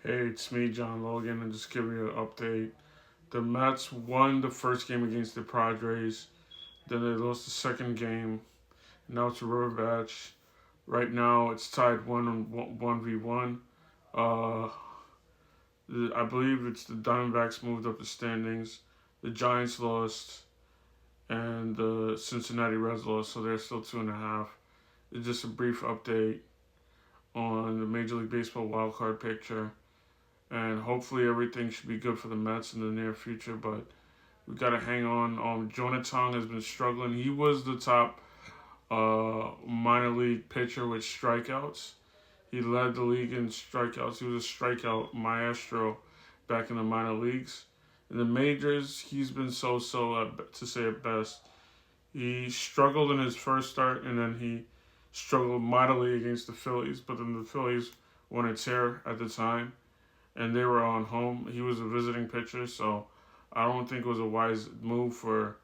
Hey, it's me, John Logan, and just giving you an update. The Mets won the first game against the Padres. Then they lost the second game. Now it's a rematch. Right now it's tied 1-1. Uh, I believe it's the Diamondbacks moved up the standings. The Giants lost, and the Cincinnati Reds lost, so they're still 2.5. It's just a brief update on the Major League Baseball wild card picture. And hopefully everything should be good for the Mets in the near future. But we got to hang on. Jonah Tong has been struggling. He was the top minor league pitcher with strikeouts. He led the league in strikeouts. He was a strikeout maestro back in the minor leagues. In the majors, he's been so-so, to say it best. He struggled in his first start, and then he struggled mightily against the Phillies. But then the Phillies won a tear at the time, and they were on home. He was a visiting pitcher, so I don't think it was a wise move for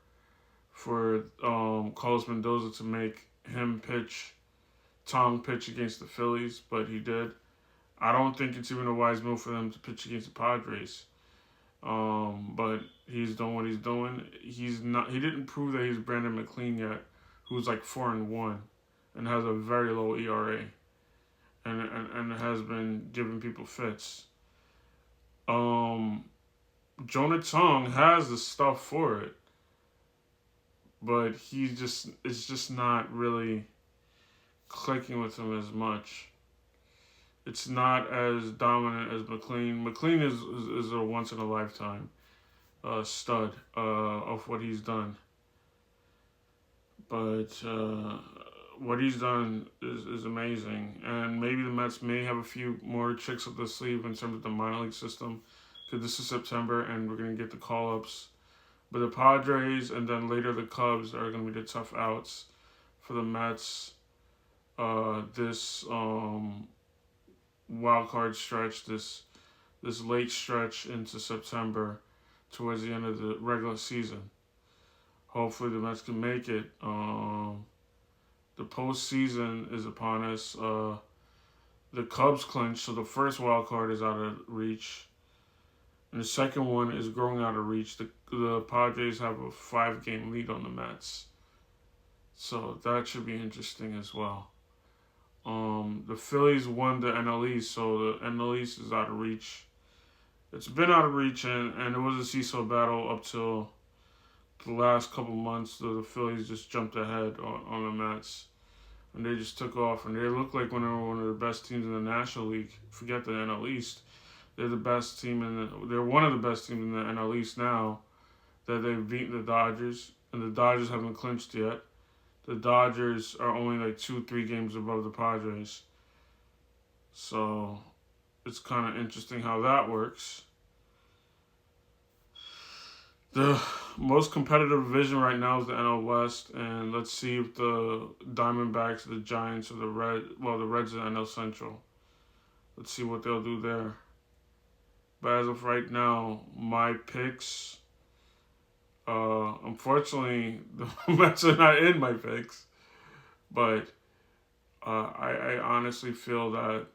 Carlos Mendoza to make him Tong pitch against the Phillies, but he did. I don't think it's even a wise move for them to pitch against the Padres. But he's doing what he's doing. He's not. He didn't prove that he's Brandon McLean yet, who's like 4-1, and has a very low ERA, and has been giving people fits. Jonah Tong has the stuff for it, but it's just not really clicking with him as much. It's not as dominant as McLean. McLean is a once in a lifetime stud of what he's done, but what he's done is amazing. And maybe the Mets may have a few more tricks up the sleeve in terms of the minor league system, because this is September and we're gonna get the call ups. But the Padres and then later the Cubs are gonna be the tough outs for the Mets. This wild card stretch, this late stretch into September, towards the end of the regular season. Hopefully the Mets can make it. The postseason is upon us. The Cubs clinch, so the first wild card is out of reach, and the second one is growing out of reach. The Padres have a 5-game lead on the Mets, so that should be interesting as well. The Phillies won the NL East, so the NL East is out of reach. It's been out of reach, and it was a seesaw battle up till the last couple months. The Phillies just jumped ahead on the Mets, and they just took off, and they look like when they were one of the best teams in the National League. Forget the NL East. They're the best team they're one of the best teams in the NL East now, that they've beaten the Dodgers, and the Dodgers haven't clinched yet. The Dodgers are only like 2-3 games above the Padres. So it's kind of interesting how that works. The most competitive division right now is the NL West, and let's see if the Diamondbacks, the Giants, or the Reds are NL Central. Let's see what they'll do there. But as of right now, my picks, unfortunately, the Mets are not in my picks, but I honestly feel that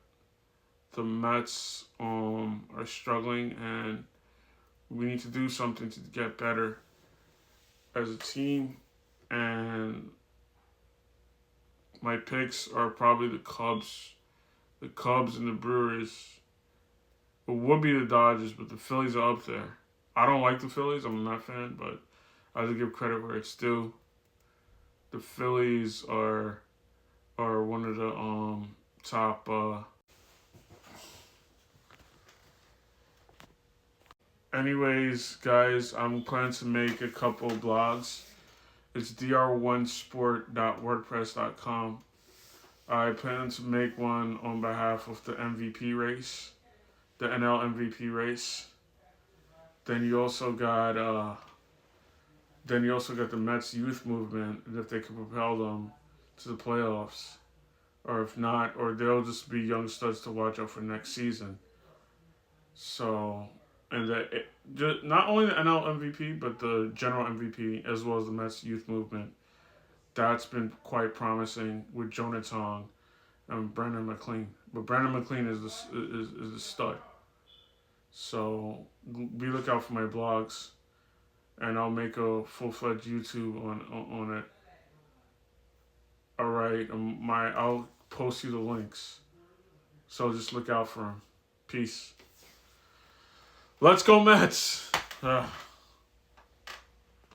the Mets are struggling, and we need to do something to get better as a team. And my picks are probably the Cubs and the Brewers. It would be the Dodgers, but the Phillies are up there. I don't like the Phillies. I'm a Met fan, but I have to give credit where it's due. The Phillies are one of the top. Anyways, guys, I'm planning to make a couple blogs. It's dr1sport.wordpress.com. I plan to make one on behalf of the MVP race, the NL MVP race. Then you also got the Mets youth movement, and if they can propel them to the playoffs, or if not, or they'll just be young studs to watch out for next season. So, and not only the NL MVP, but the general MVP as well as the Mets youth movement. That's been quite promising with Jonah Tong and Brandon McLean. But Brandon McLean is the stud. So be lookout for my blogs, and I'll make a full-fledged YouTube on it. All right, I'll post you the links. So just look out for them. Peace. Let's go Mets.